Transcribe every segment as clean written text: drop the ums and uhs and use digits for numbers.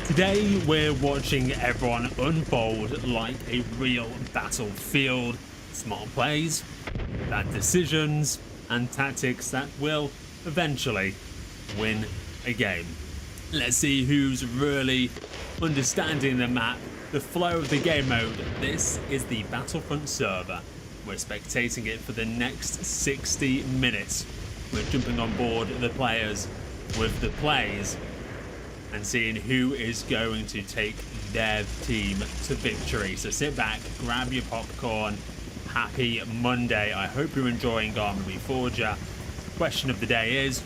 Today we're watching Everon unfold like a real battlefield. Smart plays, bad decisions, and tactics that will eventually win a game. Let's see who's really understanding the map, the flow of the game mode. This is the Battlefront server. We're spectating it for the next 60 minutes. We're jumping on board the players with the plays and seeing who is going to take their team to victory. So sit back, grab your popcorn. Happy Monday. I hope you're enjoying Arma Reforger. Question of the day is,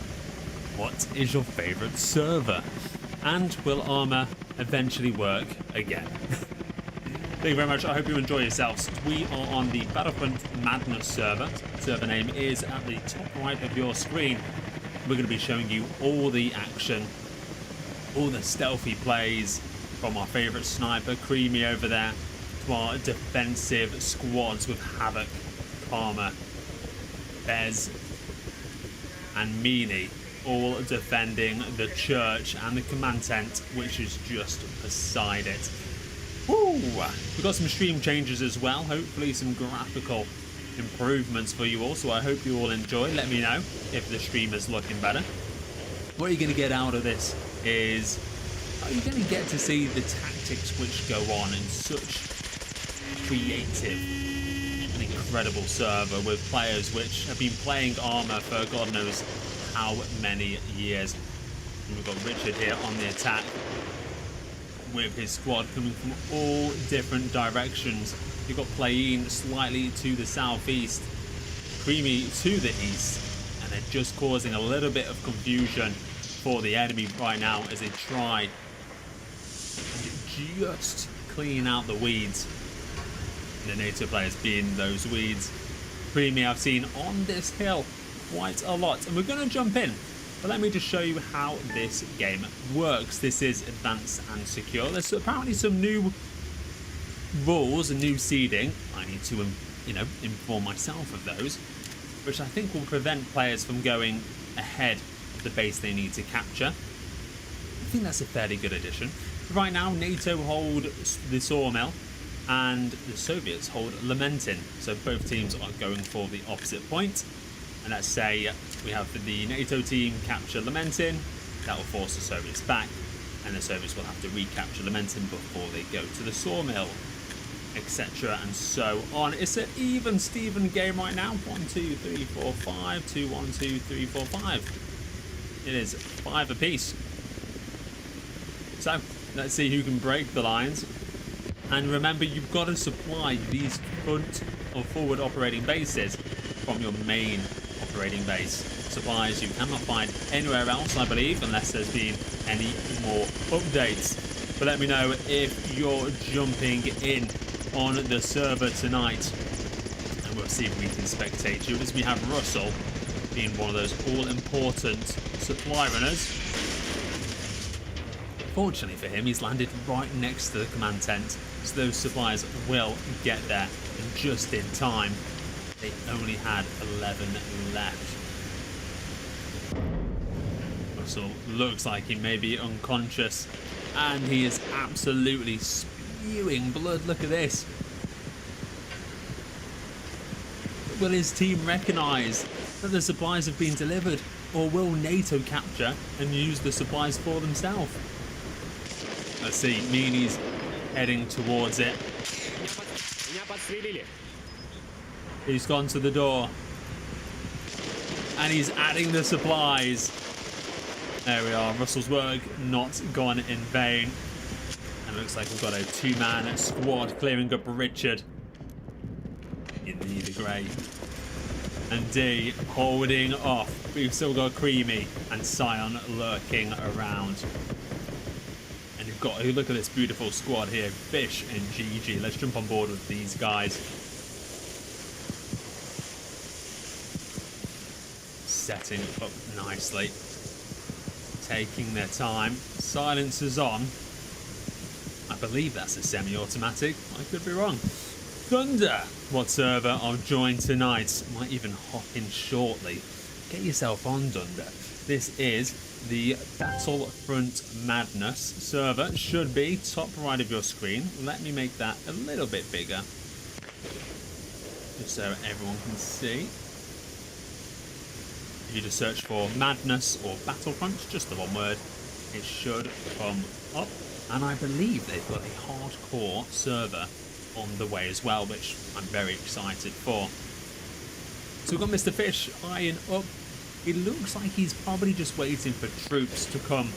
what is your favorite server? And will Arma eventually work again? Thank you very much. I hope you enjoy yourselves. We are on the Battlefront Madness server. Server name is at the top right of your screen. We're going to be showing you all the action, all the stealthy plays from our favorite sniper, Creamy over there, to our defensive squads with Havoc, Karma, Bez, and Meanie, all defending the church and the command tent, which is just beside it. Woo! We've got some stream changes as well, hopefully some graphical improvements for you all, so I hope you all enjoy. Let me know if the stream is looking better. What you're going to get out of this is, you're going to get to see the tactics which go on in such creative and incredible server with players which have been playing Arma for God knows how many years. And we've got Richard here on the attack with his squad coming from all different directions. You've got Playeen slightly to the southeast, Creamy to the east, and they're just causing a little bit of confusion for the enemy right now as they try and just clean out the weeds. The NATO players being those weeds. Creamy I've seen on this hill quite a lot, and we're going to jump in, but let me just show you how this game works. This is advanced and secure. There's apparently some new rules and new seeding. I need to inform myself of those, which I think will prevent players from going ahead of the base they need to capture. I think that's a fairly good addition. Right now NATO hold the sawmill and the Soviets hold Lamentin, so both teams are going for the opposite point. And let's say we have the NATO team capture Lamentin, that will force the Soviets back, and the Soviets will have to recapture Lamentin before they go to the sawmill, etc. and so on. It's an even Steven game right now. 1, 2, 3, 4, 5, 2, 1, 2, 3, 4, 5. It is 5 apiece. So let's see who can break the lines. And remember, you've got to supply these front or forward operating bases from your main operating base. Supplies you cannot find anywhere else, I believe, unless there's been any more updates. But let me know if you're jumping in on the server tonight, and we'll see if we can spectate you, as we have Russell being one of those all-important supply runners. Fortunately for him, he's landed right next to the command tent, so those supplies will get there and just in time. They only had 11 left. Russell looks like he may be unconscious, and he is absolutely spewing blood. Look at this. Will his team recognise that the supplies have been delivered, or will NATO capture and use the supplies for themselves? Let's see, Meanie's heading towards it. He's gone to the door, and he's adding the supplies. There we are. Russell's work not gone in vain. And it looks like we've got a 2-man squad clearing up Richard in the grey. And D holding off. We've still got Creamy and Scion lurking around. And you've got, look at this beautiful squad here. Fish and GG. Let's jump on board with these guys. Setting up nicely. Taking their time. Silencers on. I believe that's a semi-automatic. I could be wrong. Thunder! What server I'll join tonight. Might even hop in shortly. Get yourself on, Dunder. This is the Battlefront Madness server. Should be top right of your screen. Let me make that a little bit bigger, just so everyone can see. If you just search for Madness or Battlefront, just the one word, it should come up. And I believe they've got a hardcore server on the way as well, which I'm very excited for. So we've got Mr. Fish eyeing up. It looks like he's probably just waiting for troops to come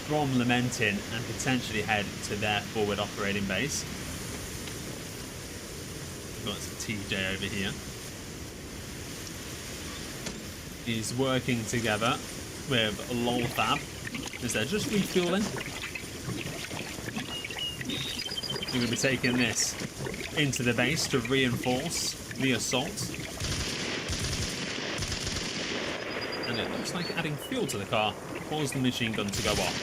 from Lamentin and potentially head to their forward operating base. We've got TJ over here. He's working together with Lolfab as they're just refueling. We're going to be taking this into the base to reinforce the assault. And it looks like adding fuel to the car caused the machine gun to go off.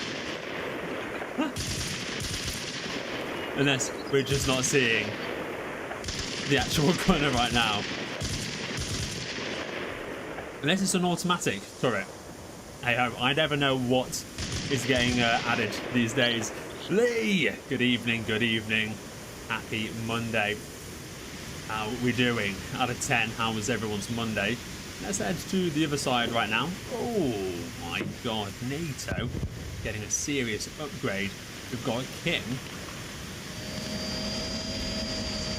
Unless we're just not seeing the actual gunner right now. Unless it's an automatic turret. Hey ho, I never know what is getting added these days. Lee! Good evening, good evening. Happy Monday. How are we doing? Out of 10, how was everyone's Monday? Let's head to the other side right now. Oh my god, NATO getting a serious upgrade. We've got Kim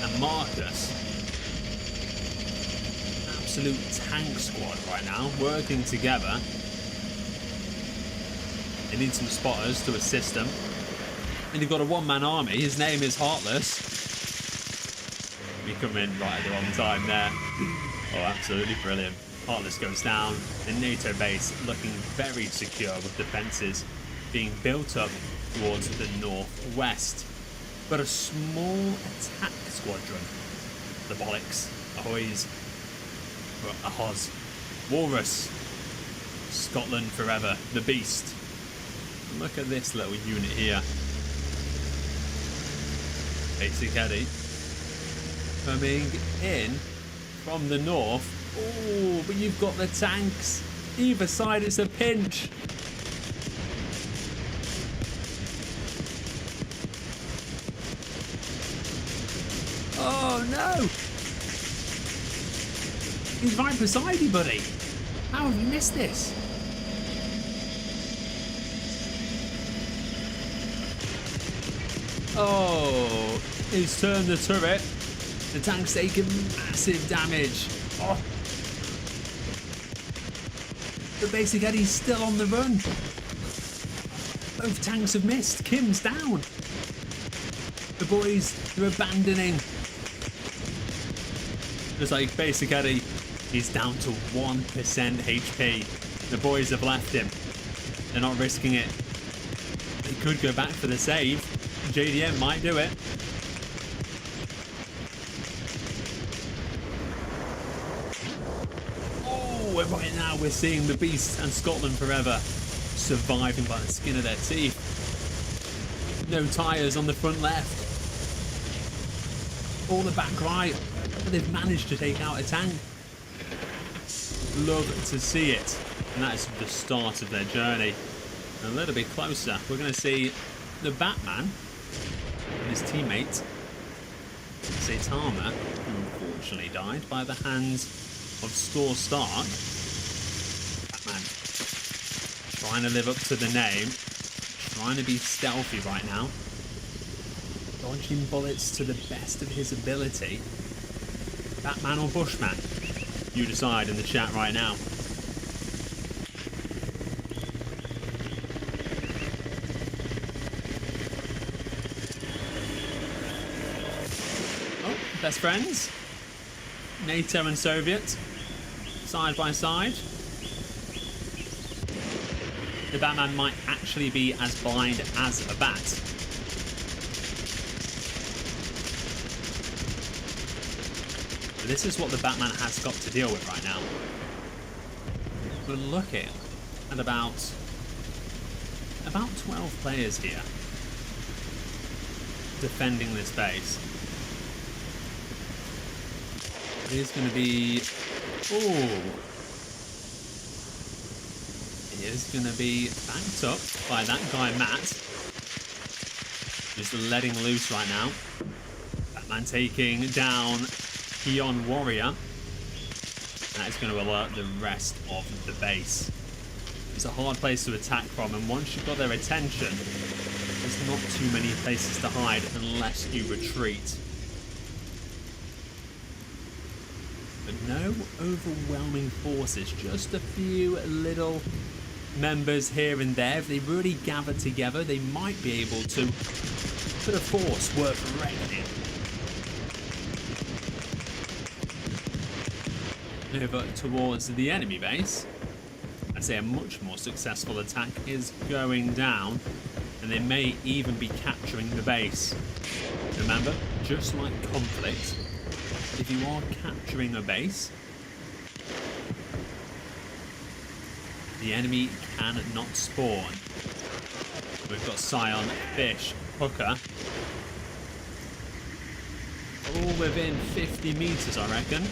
and Marcus. Absolute tank squad right now, working together. They need some spotters to assist them. And you've got a one-man army. His name is Heartless. We come in right at the wrong time there. Oh, absolutely brilliant. Heartless goes down. The NATO base looking very secure with defences being built up towards the northwest. But a small attack squadron. The Bollocks, Ahoys, Ahoz, Walrus, Scotland forever, the Beast. Look at this little unit here. Basic Eddie coming in from the north. Oh, but you've got the tanks. Either side, it's a pinch. Oh no! He's right beside you, buddy. How have you missed this? Oh, he's turned the turret. The tank's taken massive damage. Oh. The basic Eddie's still on the run. Both tanks have missed. Kim's down. The boys are abandoning. Just like basic Eddie, he's down to 1% HP. The boys have left him. They're not risking it. They could go back for the save. JDM might do it. Oh, and right now we're seeing the Beast and Scotland forever surviving by the skin of their teeth. No tyres on the front left. All the back right. But they've managed to take out a tank. Love to see it. And that is the start of their journey. A little bit closer, we're going to see the Batman and his teammate Saitama, who unfortunately died by the hands of Store Stark. Batman trying to live up to the name, trying to be stealthy right now, dodging bullets to the best of his ability. Batman or Bushman? You decide in the chat right now. Oh, best friends. NATO and Soviet, side by side. The Batman might actually be as blind as a bat. But this is what the Batman has got to deal with right now. We're looking at about 12 players here defending this base. It is going to be... Oh! is going to be backed up by that guy, Matt. Just letting loose right now. Batman taking down Peon Warrior. That is going to alert the rest of the base. It's a hard place to attack from, and once you've got their attention, there's not too many places to hide unless you retreat. But no overwhelming forces, just a few little members here and there. If they really gather together, they might be able to put a force worth reckoning. Over towards the enemy base, I'd say a much more successful attack is going down, and they may even be capturing the base. Remember, just like conflict, if you are capturing a base, the enemy cannot spawn. We've got Scion, Fish, Hooker, all within 50 meters, I reckon.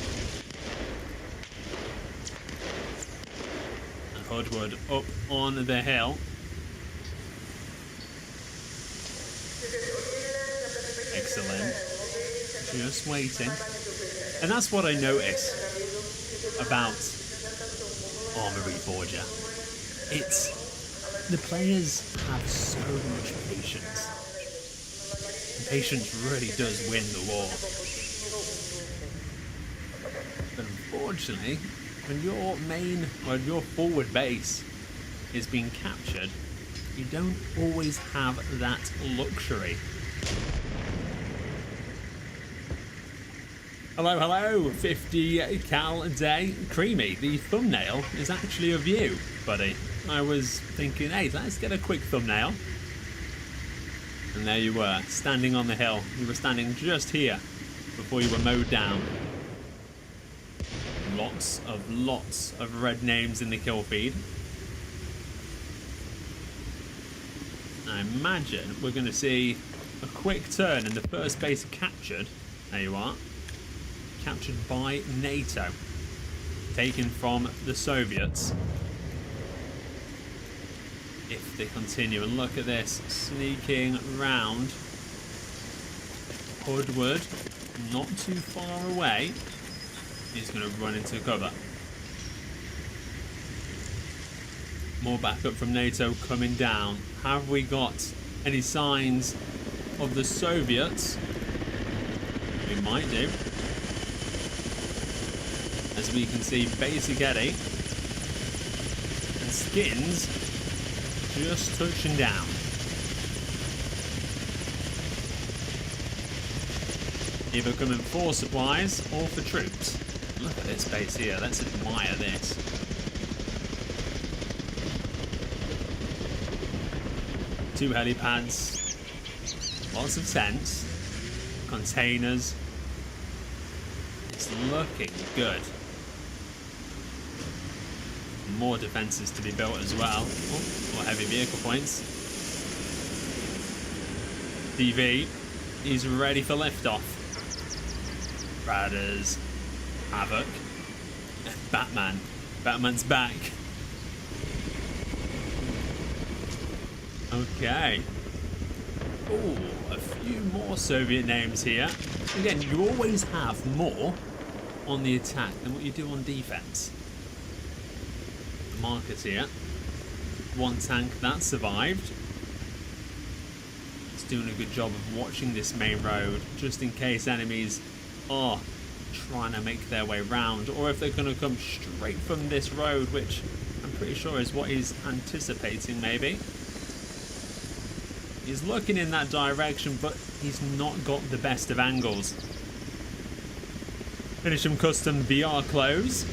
Hoodwood up on the hill. Excellent. Just waiting. And that's what I notice about Arma Reforger. It's the players have so much patience. Patience really does win the war. But unfortunately, when your forward base is being captured, you don't always have that luxury. Hello, hello, 50 cal a day. Creamy, the thumbnail is actually of you, buddy. I was thinking, hey, let's get a quick thumbnail. And there you were, standing on the hill. You were standing just here before you were mowed down. Lots of red names in the kill feed. I imagine we're going to see a quick turn and the first base captured. There you are. Captured by NATO. Taken from the Soviets. If they continue, and look at this, sneaking round. Hoodwood, not too far away. He's going to run into cover. More backup from NATO coming down. Have we got any signs of the Soviets? We might do. As we can see, Basic Eddie and Skins just touching down. Either coming for supplies or for troops. Look at this base here. Let's admire this. Two helipads. Lots of tents. Containers. It's looking good. More defenses to be built as well. Oh, more heavy vehicle points. DV is ready for liftoff. Raiders. Havoc. Batman. Batman's back. Okay. Oh, a few more Soviet names here. Again, you always have more on the attack than what you do on defense. The markers here. One tank that survived. It's doing a good job of watching this main road, just in case enemies are trying to make their way round, or if they're going to come straight from this road, which I'm pretty sure is what he's anticipating. Maybe he's looking in that direction, but he's not got the best of angles. Finish some custom VR clothes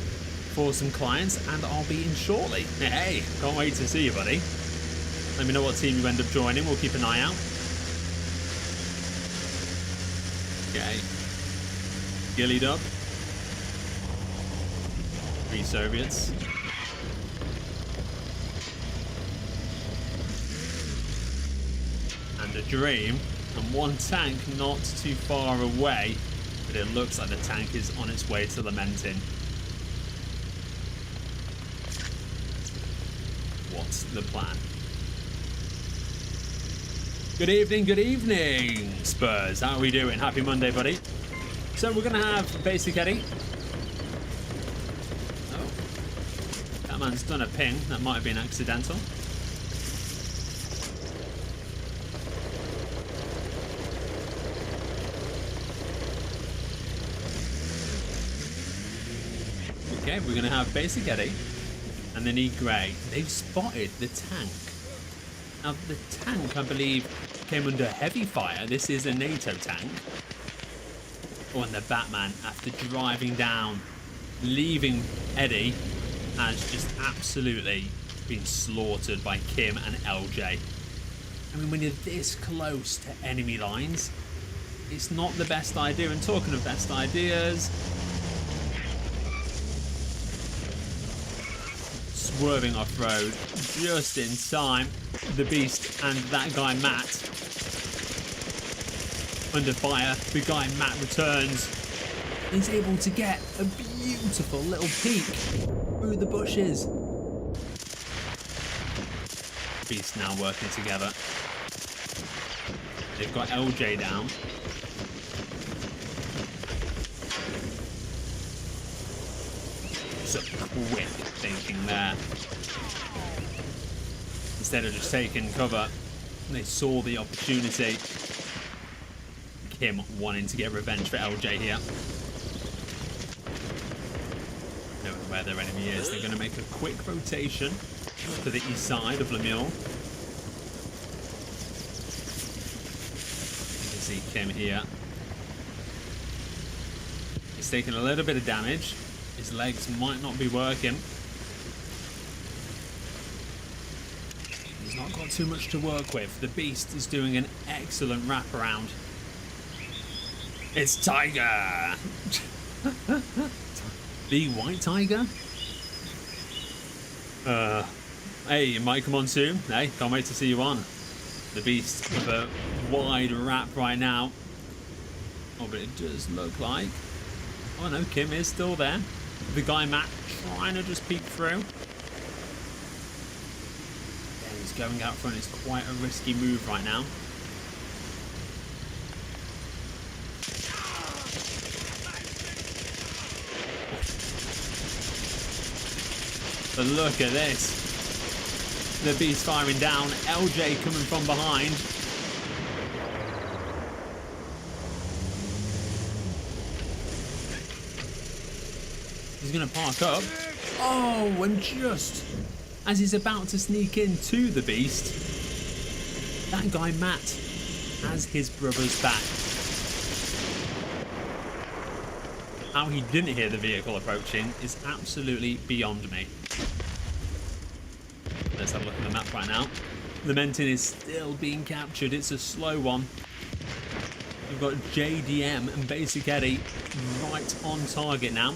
for some clients, and I'll be in shortly. Hey, can't wait to see you, buddy. Let me know what team you end up joining. We'll keep an eye out. Okay. Gillied up. 3 Soviets. And a dream. And one tank not too far away. But it looks like the tank is on its way to lamenting. What's the plan? Good evening, Spurs. How are we doing? Happy Monday, buddy. So we're going to have Basic Eddie. Oh, that man's done a ping. That might have been accidental. Okay, we're going to have Basic Eddie. And then E Grey. They've spotted the tank. Now, the tank, I believe, came under heavy fire. This is a NATO tank. Oh, and the Batman, after driving down, leaving Eddie, has just absolutely been slaughtered by Kim and LJ. I mean, when you're this close to enemy lines, it's not the best idea. And talking of best ideas, swerving off-road just in time. The Beast and that guy Matt under fire. The guy Matt returns. He's able to get a beautiful little peek through the bushes. Beast now working together. They've got LJ down. Some quick thinking there. Instead of just taking cover, they saw the opportunity. Kim wanting to get revenge for LJ here. Knowing where their enemy is, they're going to make a quick rotation to the east side of Lemuel. You can see Kim here. He's taking a little bit of damage. His legs might not be working. He's not got too much to work with. The Beast is doing an excellent wraparound. It's Tiger! The White Tiger? Hey, you might come on soon. Hey, can't wait to see you on. The Beast with a wide wrap right now. Oh, but it does look like... Oh no, Kim is still there. The guy Matt trying to just peek through. Yeah, he's going out front. It's quite a risky move right now. But look at this. The Beast firing down. LJ coming from behind. He's going to park up. Oh, and just as he's about to sneak into the Beast, that guy Matt has his brother's back. How he didn't hear the vehicle approaching is absolutely beyond me. Let's have a look at the map right now. The Menton is still being captured. It's a slow one. We've got JDM and Basic Eddie right on target now.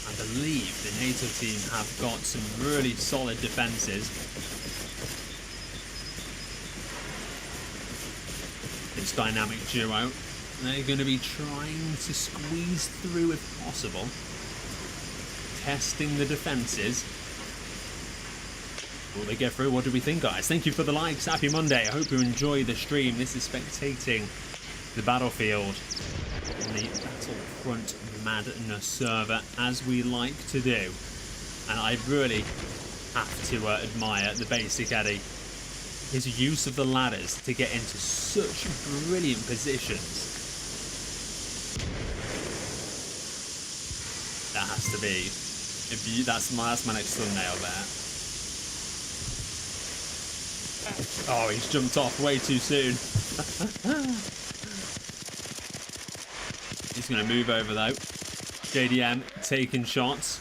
I believe the NATO team have got some really solid defences. This dynamic duo, they're going to be trying to squeeze through if possible, testing the defences. Will they get through? What do we think, guys? Thank you for the likes. Happy Monday. I hope you enjoy the stream. This is Spectating the Battlefield on the Battlefront Madness server, as we like to do. And I really have to admire the Basic Eddie. His use of the ladders to get into such brilliant positions. That has to be. That's my next thumbnail there. Oh, he's jumped off way too soon. He's going to move over though. JDM taking shots.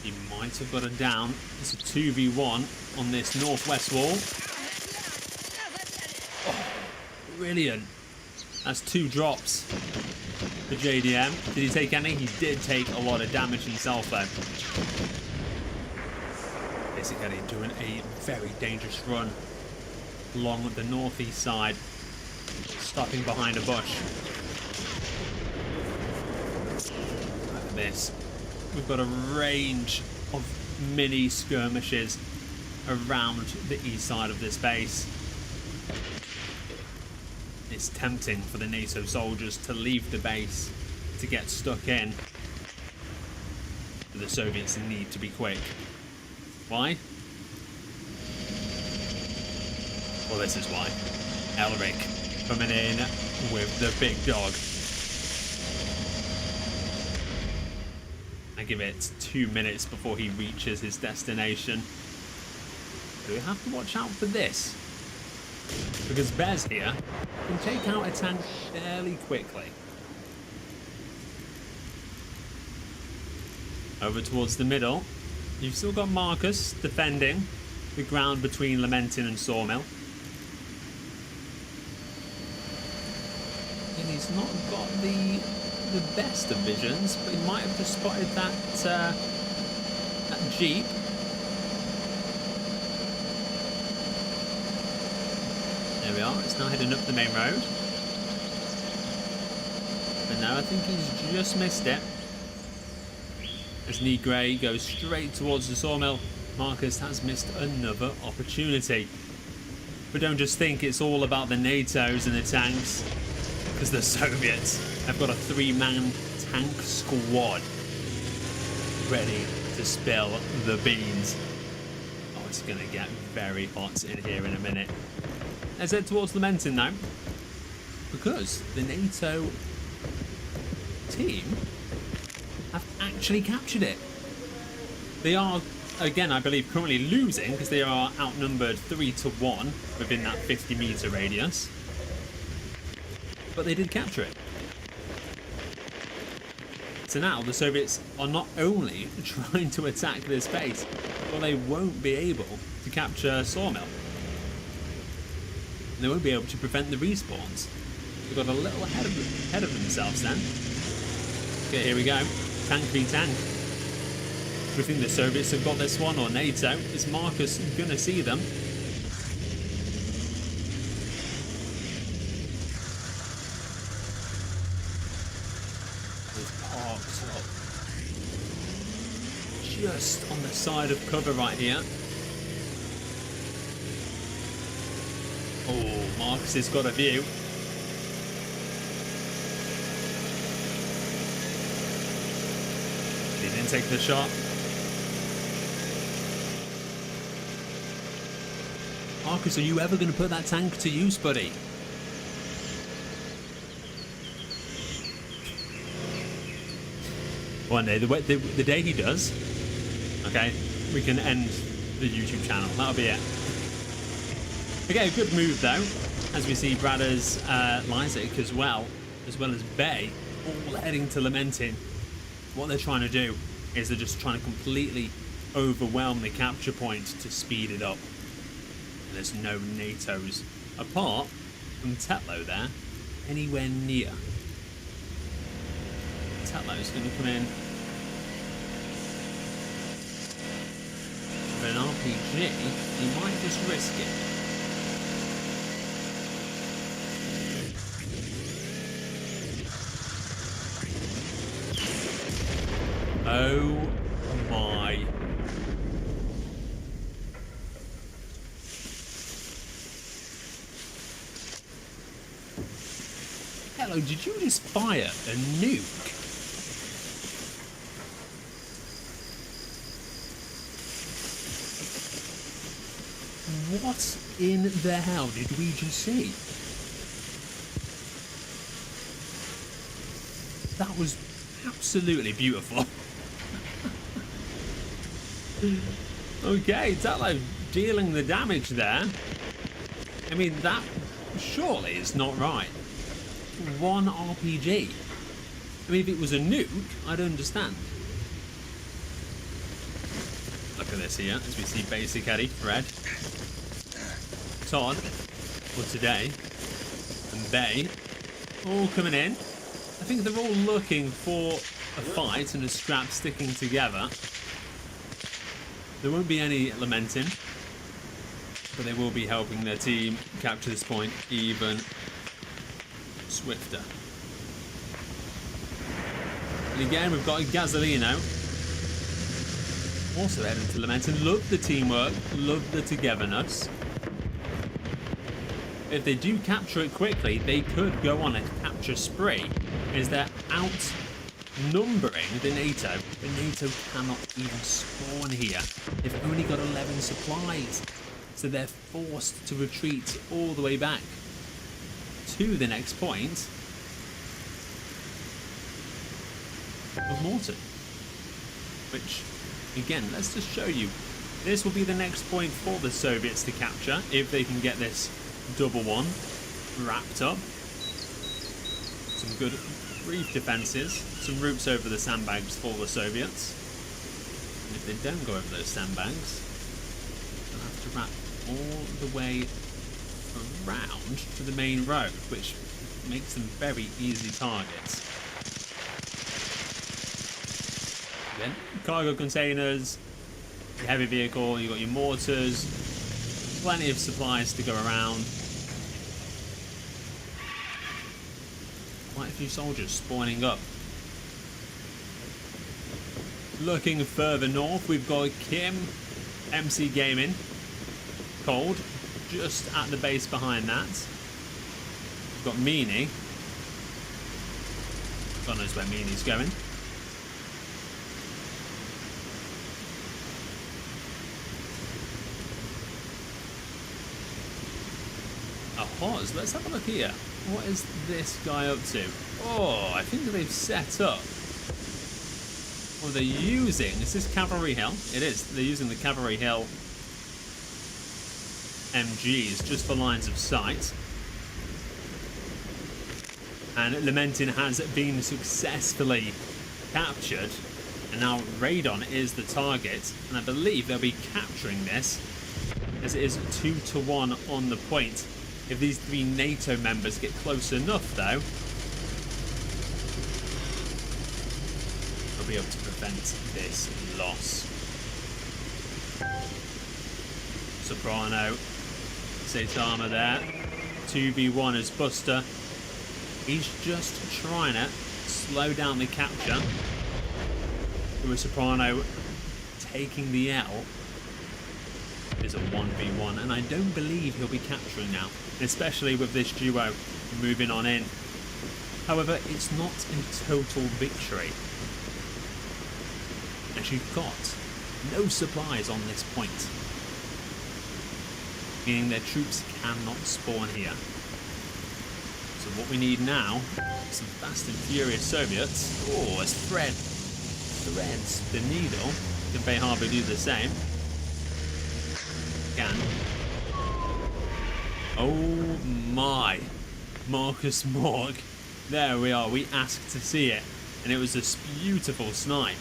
He might have got it down. It's a 2v1 on this northwest wall. Oh, brilliant. That's 2 drops for JDM. Did he take any? He did take a lot of damage himself though. Basically doing a very dangerous run along the northeast side, stopping behind a bush. Look at this. We've got a range of mini skirmishes around the east side of this base. It's tempting for the NATO soldiers to leave the base to get stuck in. But the Soviets need to be quick. Why? Well, this is why. Elric coming in with the big dog. I give it 2 minutes before he reaches his destination. Do we have to watch out for this? Because Bez here can take out a tank fairly quickly. Over towards the middle, you've still got Marcus defending the ground between Lamentin and Sawmill. And he's not got the best of visions, but he might have just spotted that Jeep. There we are, it's now heading up the main road. And now I think he's just missed it. As Negre goes straight towards the sawmill, Marcus has missed another opportunity. But don't just think it's all about the NATOs and the tanks, because the Soviets have got a 3-man tank squad ready to spill the beans. Oh, it's going to get very hot in here in a minute. Let's head towards Lamentin now, because the NATO team have actually captured it. They are, again, I believe, currently losing because they are outnumbered 3-1 within that 50-meter radius. But they did capture it. So now the Soviets are not only trying to attack this base, but they won't be able to capture Sawmill. They won't be able to prevent the respawns. They've got a little ahead of themselves then. Okay, here we go. Tank v tank. Do we think the Soviets have got this one, or NATO? Is Marcus going to see them? He's parked up just on the side of cover right here. Oh, Marcus has got a view. He didn't take the shot. Marcus, are you ever going to put that tank to use, buddy? One day, the day he does, okay, we can end the YouTube channel. That'll be it. Okay, good move though, as we see Bradders, Lysak as well as Bay, all heading to Lamentin. What they're trying to do is they're just trying to completely overwhelm the capture point to speed it up. And there's no NATOs, apart from Tetlow there, anywhere near. Tetlow's going to come in with an RPG. He might just risk it. Oh my. Hello, did you just fire a nuke? What in the hell did we just see? That was absolutely beautiful. Okay, Tetlow dealing the damage there. I mean, that surely is not right. One RPG. I mean, if it was a nuke, I'd understand. Look at this here, as we see Basic Eddie, Fred, Todd, for today, and Bay, all coming in. I think they're all looking for a fight and a scrap sticking together. There won't be any Lamentin. but they will be helping their team capture this point even swifter. And again, we've got Gasolino also heading to Lamenting. Love the teamwork, love the togetherness. If they do capture it quickly, they could go on a capture spree, as they're outnumbering the NATO. The NATO cannot even spawn here. They've only got 11 supplies, so they're forced to retreat all the way back to the next point of Morton. Which, again, let's just show you. This will be the next point for the Soviets to capture if they can get this double one wrapped up. Some good brief defenses, some routes over the sandbags for the Soviets. And if they don't go over those sandbags, they'll have to wrap all the way around to the main road, which makes them very easy targets. Then cargo containers, your heavy vehicle, you've got your mortars, plenty of supplies to go around. Quite a few soldiers spawning up. Looking further north, we've got Kim, MC Gaming, Cold, just at the base behind that. We've got Meanie. God knows where Meanie's going. Pause. Let's have a look here. What is this guy up to? Oh, I think they've set up. Well, they're using. Is this Cavalry Hill? It is. They're using the Cavalry Hill MGs just for lines of sight. And Lamentin has been successfully captured. And now Radon is the target. And I believe they'll be capturing this, as it is 2-1 on the point. If these three NATO members get close enough, though, they'll be able to prevent this loss. Soprano, Saitama there. 2v1 as Buster. He's just trying to slow down the capture. With Soprano taking the L. Is a 1v1, and I don't believe he'll be capturing now, especially with this duo moving on in. However, it's not a total victory, as you've got no supplies on this point, meaning their troops cannot spawn here. So what we need now is some fast and furious Soviets. Oh, as Fred threads the needle, can Bay Harbor do the same? Can. Oh my, Marcus Morg. There we are. We asked to see it, and it was this beautiful snipe.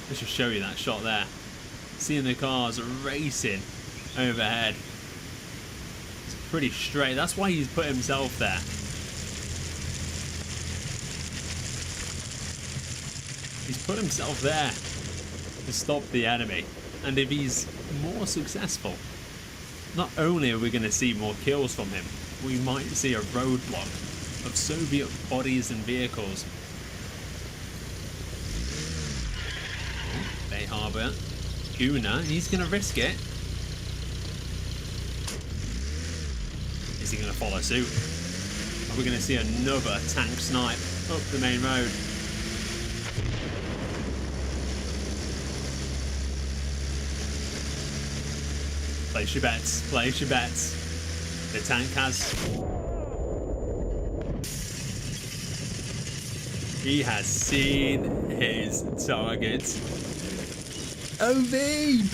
Let's just show you that shot there. Seeing the cars racing overhead. It's pretty straight. That's why he's put himself there. He's put himself there to stop the enemy. And if he's more successful, not only are we going to see more kills from him, we might see a roadblock of Soviet bodies and vehicles. Bay Harbor, Guna, he's going to risk it. Is he going to follow suit? Are we going to see another tank snipe up the main road? Place your bets, place your bets. The tank has... He has seen his target. OV,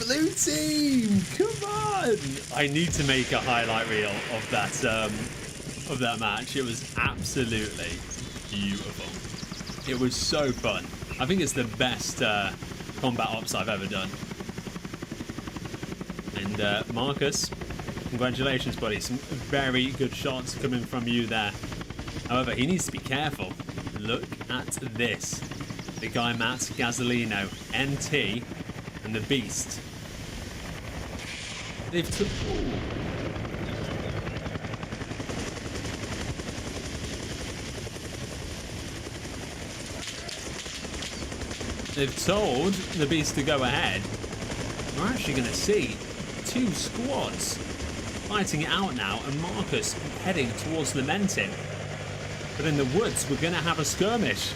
blue team, come on! I need to make a highlight reel of that match. It was absolutely beautiful. It was so fun. I think it's the best combat ops I've ever done. And Marcus, congratulations, buddy. Some very good shots coming from you there. However, he needs to be careful. Look at this. The guy Matt Gasolino, NT, and the Beast. They've took. They've told the beast to go ahead. We're actually going to see 2 squads fighting it out now, and Marcus heading towards Lamentin. But in the woods, we're going to have a skirmish.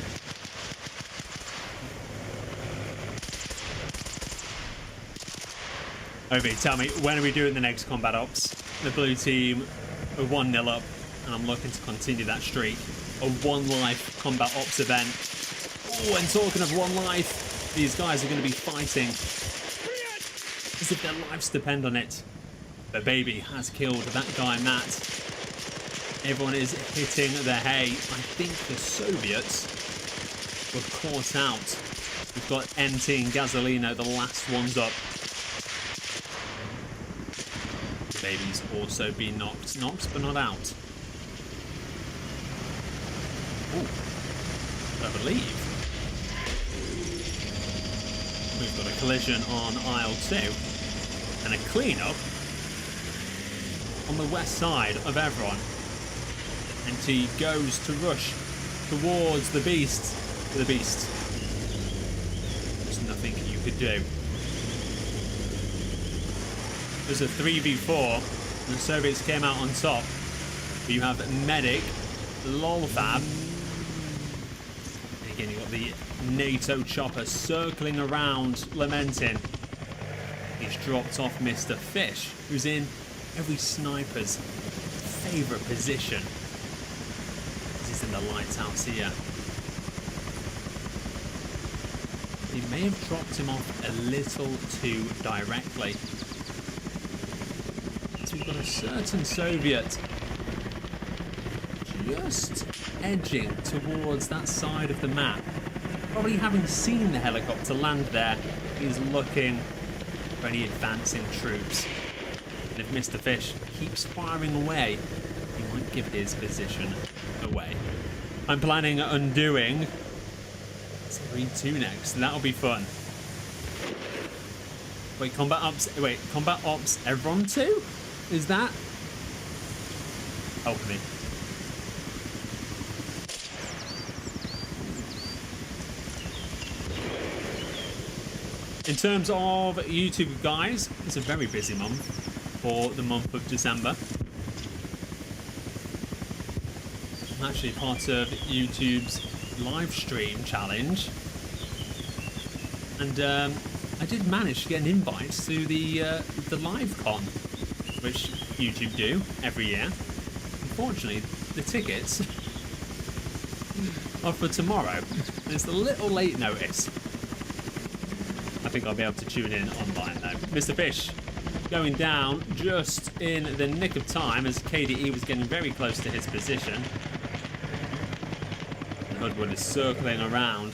Obi, tell me, when are we doing the next combat ops? The blue team are 1-0 up, and I'm looking to continue that streak. A 1 life combat ops event. Oh, and talking of 1 life, these guys are going to be fighting as if their lives depend on it. But Baby has killed that guy, Matt. Everyone is hitting the hay. I think the Soviets were caught out. We've got NT and Gasolino, the last ones up. Baby's also been knocked, but not out. Ooh, I believe we've got a collision on aisle 2 and a cleanup on the west side of Everon. And he goes to rush towards the beast. There's nothing you could do. There's a 3v4, and the Soviets came out on top. You have Medic, Lolfab. And again, you've got the NATO chopper circling around Lamentin. He's dropped off Mr. Fish, who's in every sniper's favourite position. He's in the lighthouse here. He may have dropped him off a little too directly. We've got a certain Soviet just edging towards that side of the map. Probably having seen the helicopter land there, he's looking for any advancing troops. And if Mr. Fish keeps firing away, he might give his position away. I'm planning on doing Series 2 next. That'll be fun. Wait, Combat Ops Everon 2? Is that? Help me. In terms of YouTube, guys, it's a very busy month for the month of December. I'm actually part of YouTube's live stream challenge. And I did manage to get an invite to the live con, which YouTube do every year. Unfortunately, the tickets are for tomorrow. It's a little late notice. I think I'll be able to tune in online though. Mr. Fish going down just in the nick of time as KDE was getting very close to his position. Hoodwood is circling around,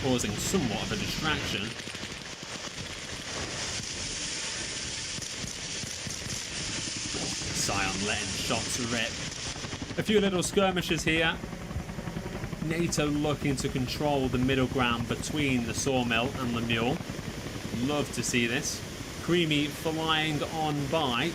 causing somewhat of a distraction. Scion letting shots rip. A few little skirmishes here. NATO looking to control the middle ground between the sawmill and the mule. Love to see this. Creamy flying on by.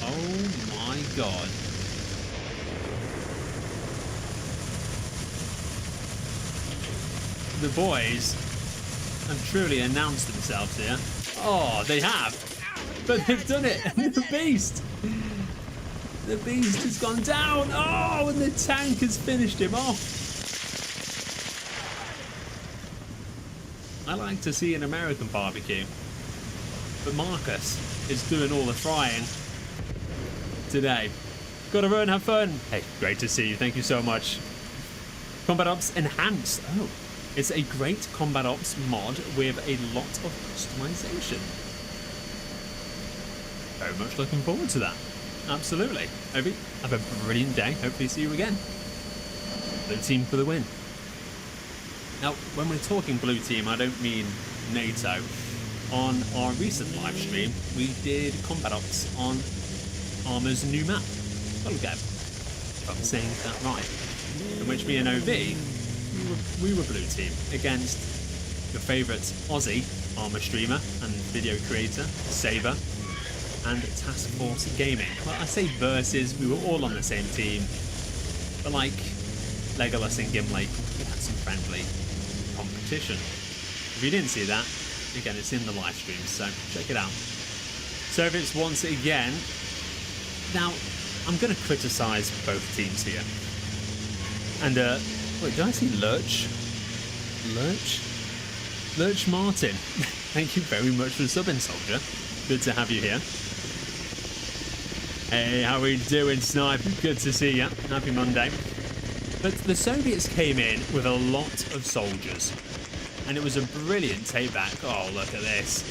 Oh my god. The boys have truly announced themselves here. Oh, they have. But they've done it. The beast. The beast has gone down. Oh, and the tank has finished him off. I like to see an American barbecue. But Marcus is doing all the frying today. Gotta run, have fun. Hey, great to see you. Thank you so much. Combat Ops Enhanced. Oh. It's a great Combat Ops mod with a lot of customization. Very much looking forward to that. Absolutely. Obi, have a brilliant day. Hopefully see you again. Blue team for the win. Now, when we're talking blue team, I don't mean NATO. On our recent live stream, we did Combat Ops on Arma's new map. Well, again. if I'm saying that right. In which me and OV, we were blue team against your favourite Aussie Arma streamer and video creator, Saber, and Task Force Gaming. Well, I say versus, we were all on the same team, but like Legolas and Gimli, we had some friendly competition. If you didn't see that, again, it's in the live stream, so check it out. So if it's once again, now I'm going to criticise both teams here. And wait, did I see Lurch? Lurch Martin. Thank you very much for subbing, soldier. Good to have you here. Hey, how we doing, Snipe? Good to see you. Happy Monday. But the Soviets came in with a lot of soldiers, and it was a brilliant take back. Oh, look at this.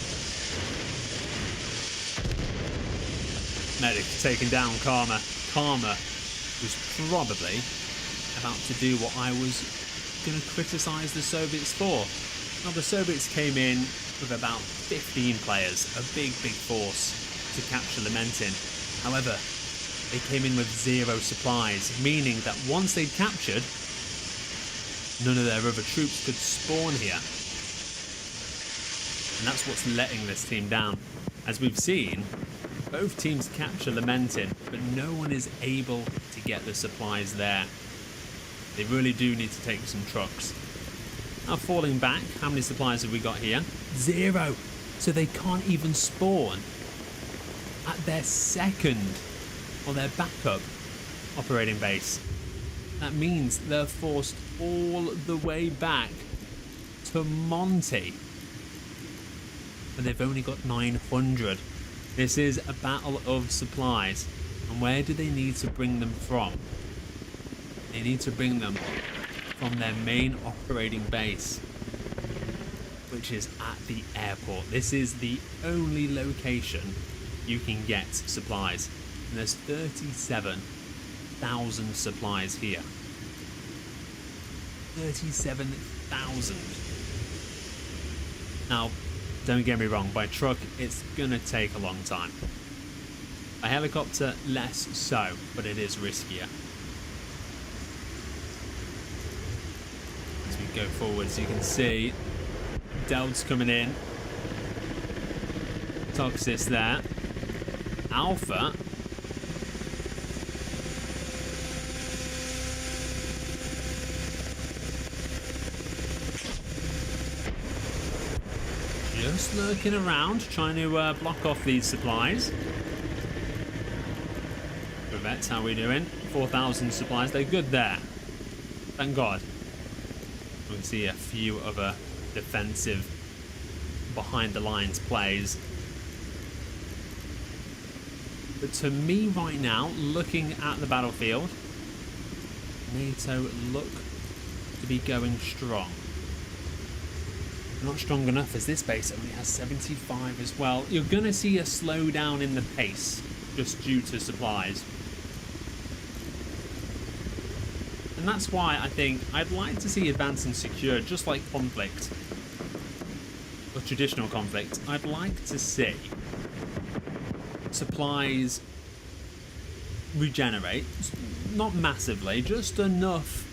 Medic taking down Karma. Karma was probably about to do what I was going to criticise the Soviets for. Now, the Soviets came in with about 15 players, a big force to capture Lamentin. However, they came in with 0 supplies, meaning that once they'd captured, none of their other troops could spawn here. And that's what's letting this team down. As we've seen, both teams capture Lamentin, but no one is able to get the supplies there. They really do need to take some trucks. Now, falling back, how many supplies have we got here? 0. So they can't even spawn at their second or their backup operating base. That means they're forced all the way back to Monty. And they've only got 900. This is a battle of supplies. And where do they need to bring them from? They need to bring them from their main operating base, which is at the airport. This is the only location you can get supplies. And there's 37,000 supplies here. 37,000. Now, don't get me wrong, by truck, it's gonna take a long time. By helicopter, less so, but it is riskier. As we go forwards, you can see Delt's coming in. Toxis there. Alpha. Just lurking around, trying to block off these supplies. Vets, how we doing? 4,000 supplies, they're good there. Thank God. We can see a few other defensive behind the lines plays. But to me right now, looking at the battlefield, NATO look to be going strong. Not strong enough, as this base only has 75 as well. You're going to see a slowdown in the pace just due to supplies. And that's why I think I'd like to see advance and secure, just like conflict, or traditional conflict. I'd like to see supplies regenerate, not massively, just enough,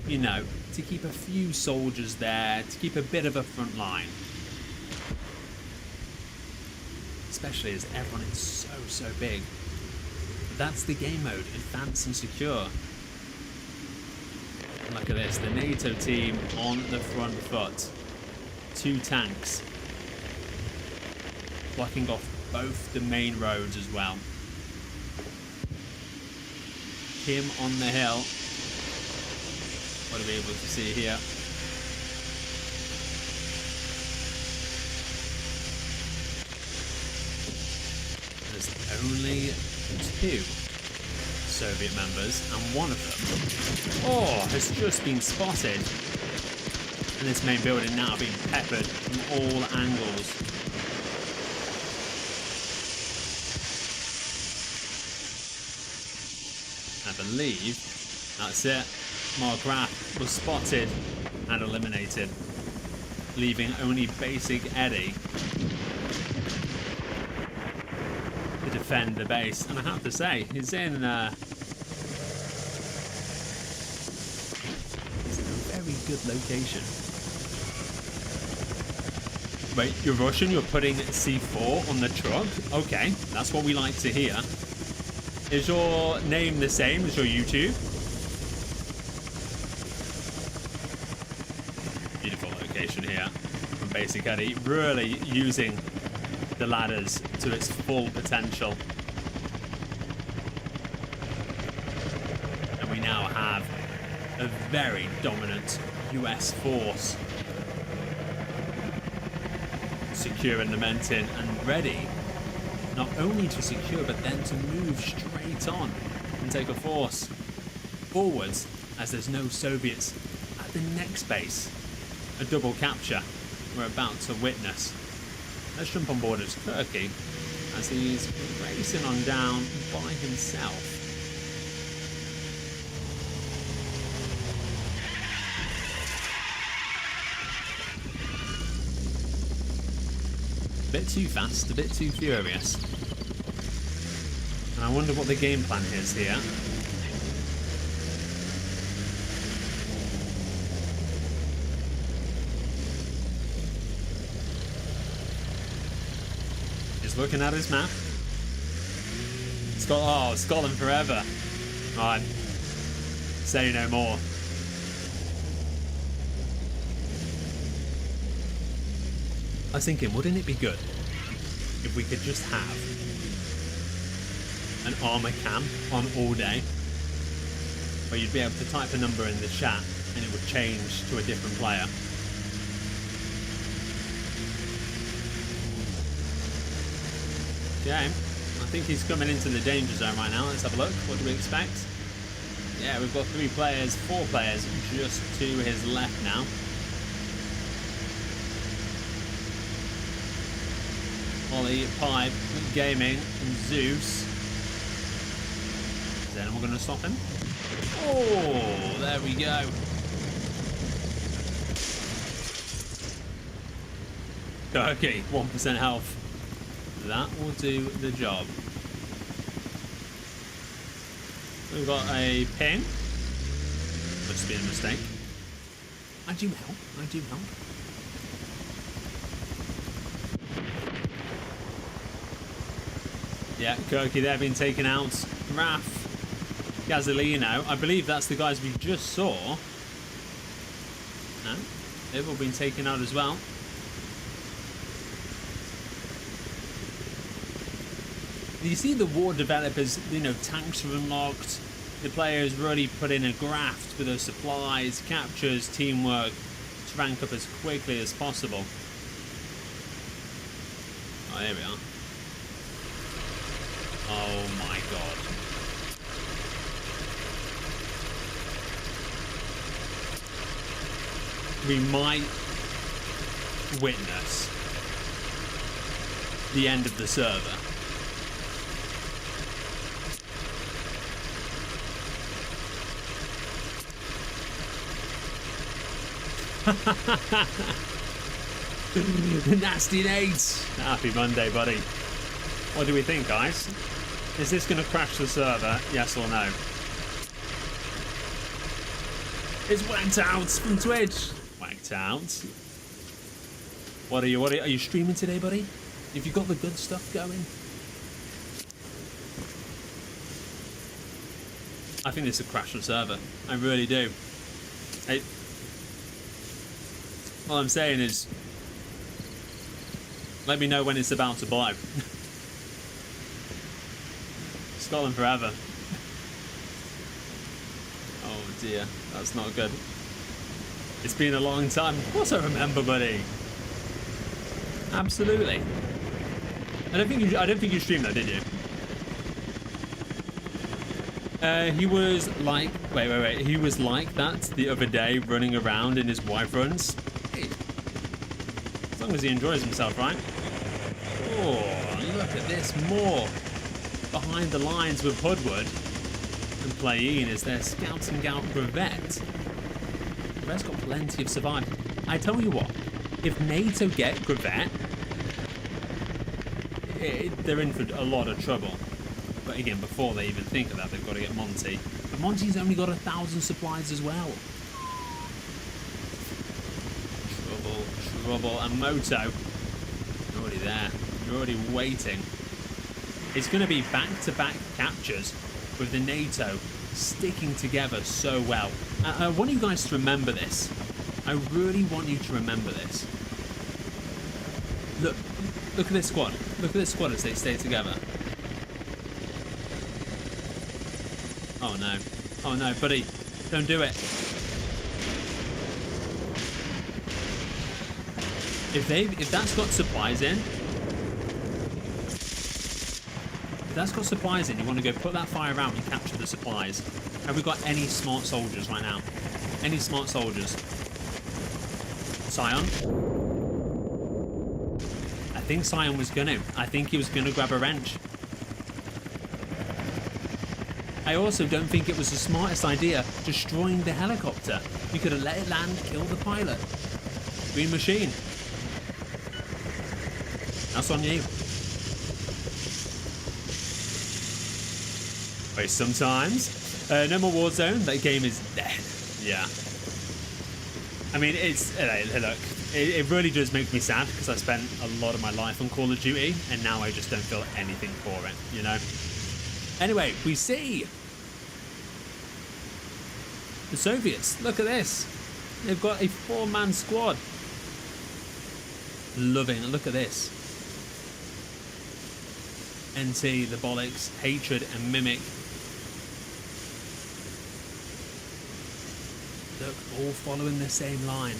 you know, to keep a few soldiers there, to keep a bit of a front line. Especially as Everon is so big. But that's the game mode, advance and secure. And look at this, the NATO team on the front foot. 2 tanks. Blocking off both the main roads as well. Him on the hill. What are we able to see here? There's only 2 Soviet members, and one of them, has just been spotted. And this main building now being peppered from all angles. I believe that's it. Mark Rath was spotted and eliminated, leaving only Basic Eddie to defend the base. And I have to say, he's in very good location. Wait, you're Russian, you're putting C4 on the truck? Okay, that's what we like to hear. Is your name the same as your YouTube? Beautiful location here from Basic Eddie, really using the ladders to its full potential. And we now have a very dominant US force secure in the Mentin and ready not only to secure but then to move straight on and take a force forwards as there's no Soviets at the next base. A double capture we're about to witness. Let's jump on board as Turkey as he's racing on down by himself. A bit too fast, a bit too furious. And I wonder what the game plan is here. He's looking at his map. Scotland forever. Alright. Say no more. I was thinking, wouldn't it be good if we could just have an Arma cam on all day, where you'd be able to type a number in the chat and it would change to a different player. Okay, I think he's coming into the danger zone right now. Let's have a look. What do we expect? Yeah, we've got 4 players just to his left now. Ollie, Pipe, Gaming, and Zeus. Is anyone going to stop him? Oh, there we go. Okay, 1% health. That will do the job. We've got a ping. Must be a mistake. I do help. I do help. Yeah, Kirky there being taken out. Raf, Gasolino. I believe that's the guys we just saw. No, they've all been taken out as well. You see the war developers, tanks are unlocked. The players really put in a graft with those supplies, captures, teamwork to rank up as quickly as possible. Oh, here we are. Oh my god. We might witness the end of the server. Nasty Nate! Happy Monday, buddy. What do we think, guys? Is this going to crash the server? Yes or no? It's whacked out from Twitch. Whacked out. What are you streaming today, buddy? Have you got the good stuff going? I think this will crash the server. I really do. All I'm saying is, let me know when it's about to blow. Scotland forever. Oh dear, that's not good. It's been a long time. Of course I remember, buddy. Absolutely. I don't think you streamed that, did you? He was like, wait. He was like that the other day, running around in his wife runs. Hey, as long as he enjoys himself, right? Oh, look at this, more behind the lines with Hoodwood and Playeen as they're scouting out Gravette. Gravette's got plenty of survival. I tell you what, if NATO get Gravette, they're in for a lot of trouble. But again, before they even think of that, they've got to get Monty. But Monty's only got 1,000 supplies as well. trouble. And Moto, you're already there. You're already waiting. It's going to be back-to-back captures with the NATO sticking together so well. I want you guys to remember this. I really want you to remember this. Look at this squad. Look at this squad as they stay together. Oh no. Oh no, buddy. Don't do it. If that's got supplies in, you want to go put that fire out and capture the supplies. Have we got any smart soldiers right now? Any smart soldiers? Scion? I think Scion was gonna. I think he was gonna grab a wrench. I also don't think it was the smartest idea destroying the helicopter. You could have let it land, kill the pilot. Green machine. That's on you. Wait, sometimes. No more Warzone. That game is dead. Yeah. I mean, it's... Look, it really does make me sad because I spent a lot of my life on Call of Duty and now I just don't feel anything for it, you know? Anyway, we see the Soviets. Look at this. They've got a 4-man squad. Loving it. Look at this. NT, the Bollocks, Hatred, and Mimic. Look, all following the same line.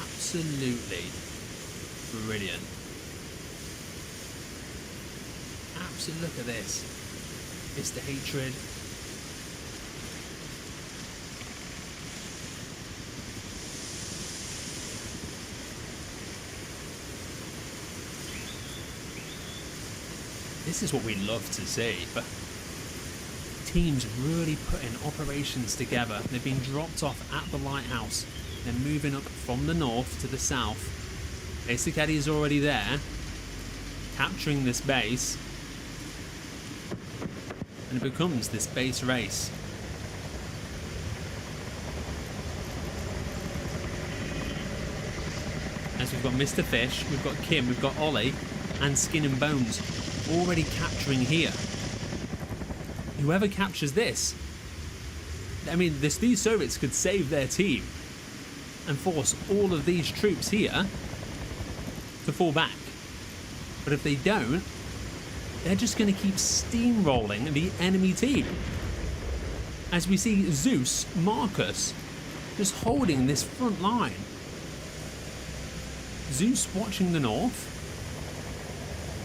Absolutely brilliant. Absolutely, look at this. Mr. Hatred. This is what we love to see, but teams really putting operations together. They've been dropped off at the lighthouse. They're moving up from the north to the south. Basic Eddie is already there, capturing this base, and it becomes this base race. As we've got Mr. Fish, we've got Kim, we've got Ollie, and Skin and Bones already capturing here. Whoever captures this, I mean, these Soviets could save their team and force all of these troops here to fall back. But if they don't, they're just going to keep steamrolling the enemy team. As we see Zeus, Marcus, just holding this front line. Zeus watching the north,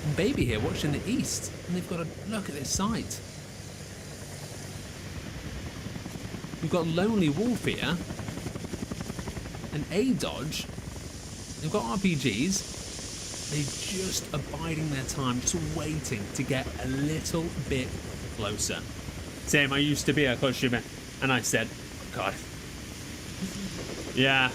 and Baby here watching the east. And they've got to look at this site. We've got Lonely Wolf here, and A-Dodge. They've got RPGs. They're just abiding their time, just waiting to get a little bit closer. Same, I used to be a consumer, and I said, oh God. Yeah.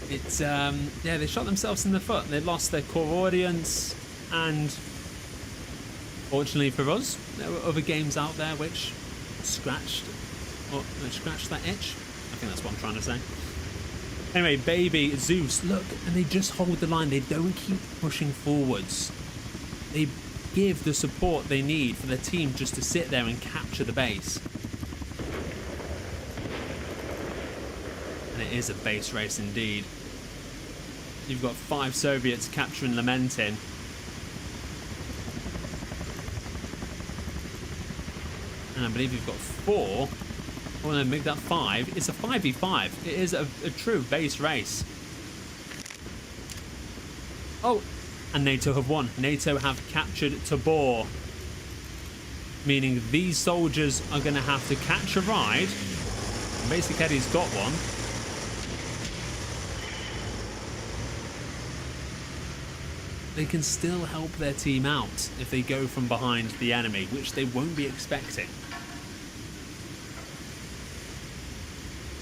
It's, yeah, they shot themselves in the foot. They lost their core audience, and fortunately for us, there were other games out there which scratched that itch. I think that's what I'm trying to say. Anyway, Baby, Zeus, look, and they just hold the line. They don't keep pushing forwards. They give the support they need for their team just to sit there and capture the base. And it is a base race indeed. You've got 5 Soviets capturing Lamentin. And I believe you've got 4. Oh no, make that 5. It's a 5v5. It is a true base race. Oh, and NATO have won. NATO have captured Tabor. Meaning these soldiers are going to have to catch a ride. And Basic Eddie's got one. They can still help their team out if they go from behind the enemy, which they won't be expecting.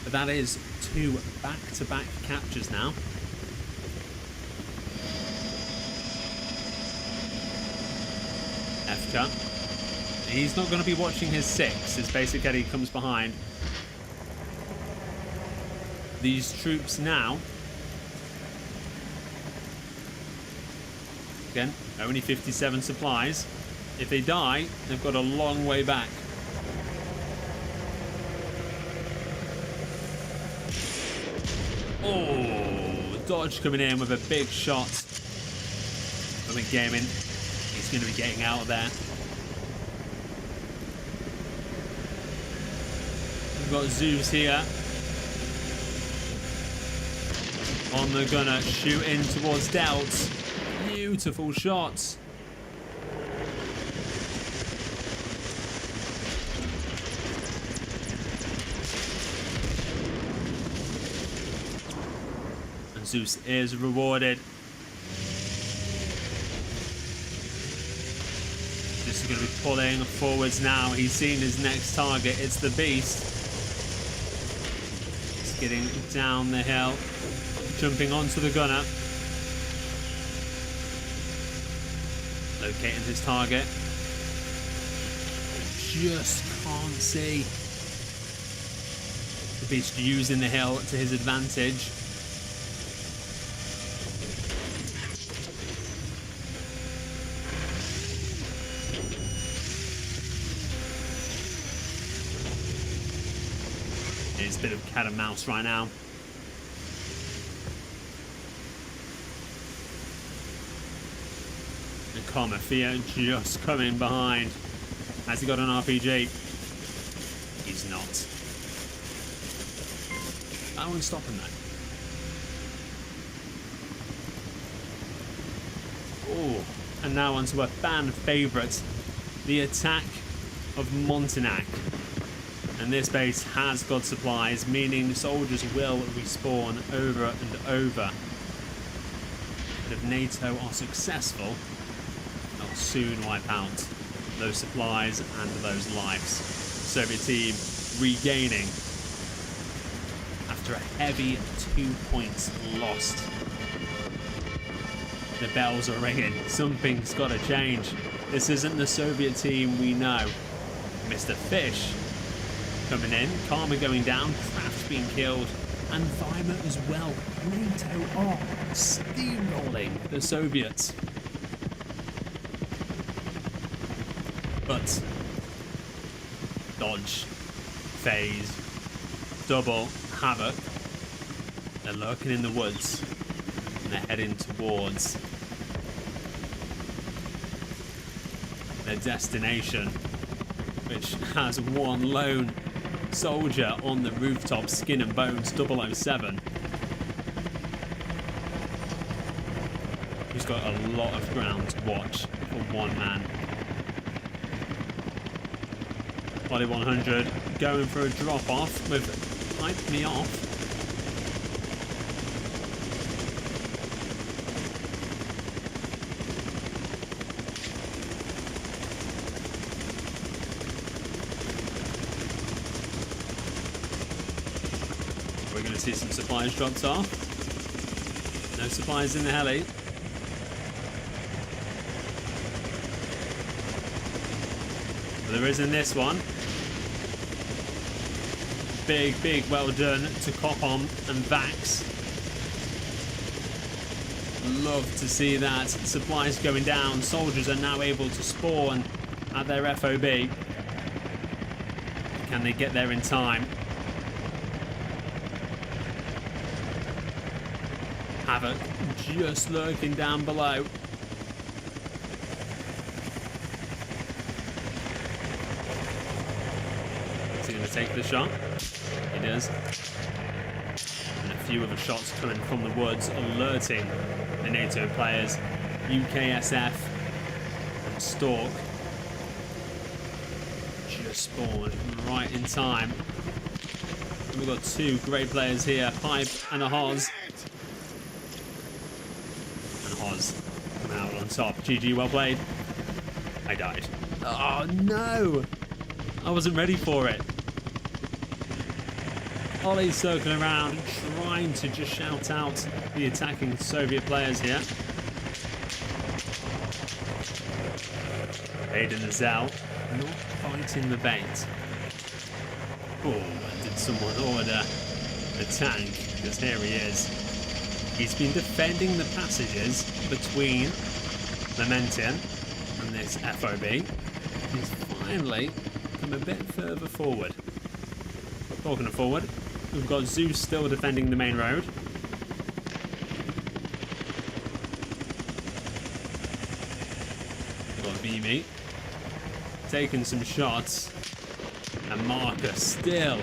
But that is 2 back-to-back captures now. F-cut. He's not going to be watching his 6 as Basic Eddie comes behind. These troops now, again, only 57 supplies. If they die, they've got a long way back. Oh, Dodge coming in with a big shot. I think Gaming, he's going to be getting out of there. We've got Zeus here on the gunner, shooting towards Delt. Beautiful shots. And Zeus is rewarded. This is going to be pulling forwards now. He's seen his next target. It's the Beast. He's getting down the hill, jumping onto the gunner. Locating his target. Just can't see. The Beast using the hill to his advantage. It's a bit of cat and mouse right now. And Karmafia just coming behind. Has he got an RPG? He's not. I won't stop him though. Oh, and now onto a fan favourite, the attack of Montignac. And this base has got supplies, meaning soldiers will respawn over and over. But if NATO are successful, they'll soon wipe out those supplies and those lives. Soviet team regaining after a heavy 2 points lost. The bells are ringing. Something's got to change. This isn't the Soviet team we know. Mr. Fish coming in, Karma going down, Kraft being killed, and Weimar as well. NATO are steamrolling the Soviets. But Dodge, Phase, Double, Havoc, they're lurking in the woods, and they're heading towards their destination, which has one lone soldier on the rooftop, skin and bones, 007. He's got a lot of ground to watch for one man. Body 100 going for a drop off with Pipe Me Off. We're going to see some supplies dropped off. No supplies in the heli. But there is in this one. Big well done to Copom and Vax. Love to see that. Supplies going down. Soldiers are now able to spawn at their FOB. Can they get there in time? Havoc just lurking down below. Is he going to take the shot? He does. And a few other shots coming from the woods, alerting the NATO players. UKSF and Stork just spawned right in time. And we've got two great players here, Pipe and a Hoz. Come out on top. GG, well played. I died. Oh no! I wasn't ready for it. Ollie's circling around, trying to just shout out the attacking Soviet players here. Aiden the Zell, not fighting the bait. Oh, did someone order a tank, because here he is. He's been defending the passages between Mementian and this FOB. He's finally come a bit further forward. Talking of forward, we've got Zeus still defending the main road. We've got Vimy taking some shots. And Marcus still.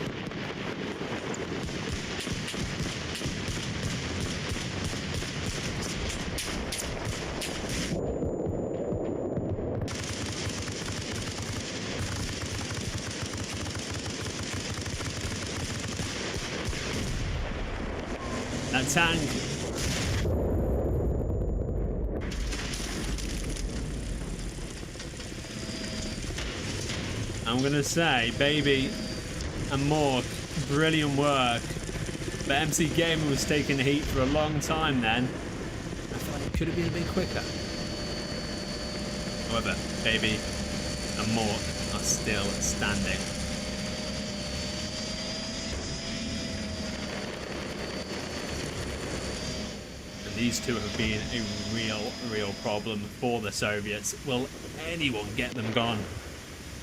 That tank. I'm gonna say, Baby and Mork, brilliant work. But MC Gamer was taking the heat for a long time then. I feel like it could have been a bit quicker. However, Baby and Mork are still standing. And these two have been a real problem for the Soviets. Will anyone get them gone?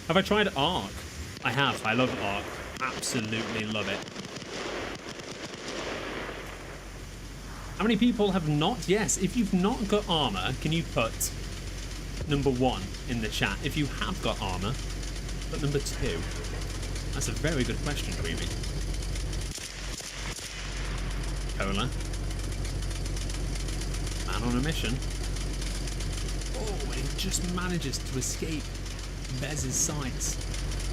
Have I tried Arc? I have. I love Arc. Absolutely love it. How many people have not? Yes, if you've not got Armor, can you put #1 in the chat? If you have got Armor, put #2. That's a very good question, Dreamy. Cola. Man on a mission. Oh, and he just manages to escape Bez's sights.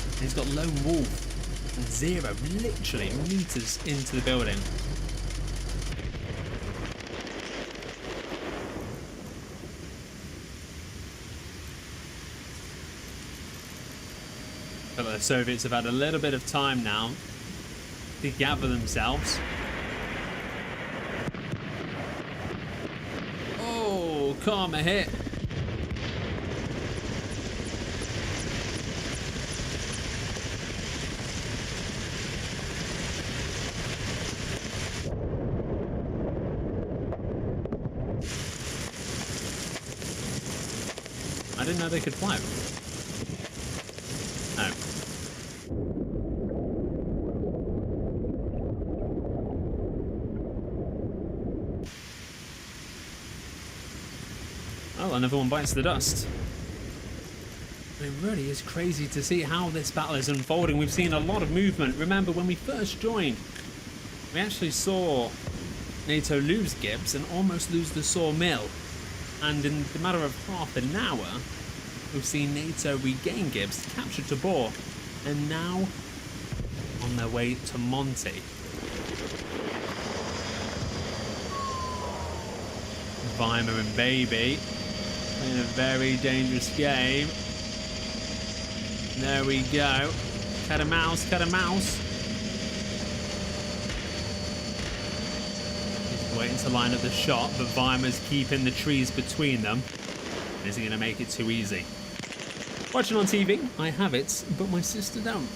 And he's got Lone Wolf and Zero literally meters into the building. But the Soviets have had a little bit of time now to gather themselves. Oh, karma hit. I didn't know they could fly. No. Well, another one bites the dust. It really is crazy to see how this battle is unfolding. We've seen a lot of movement. Remember, when we first joined, we actually saw NATO lose Gibbs and almost lose the sawmill. And in the matter of half an hour, we've seen NATO regain Gibbs, capture Tabor, and now on their way to Monty. Weimar and Baby in a very dangerous game. There we go. Cat a mouse, cat a mouse. He's waiting to line up the shot, but Weimar's keeping the trees between them. Is he going to make it too easy? Watching on TV, I have it, but my sister don't.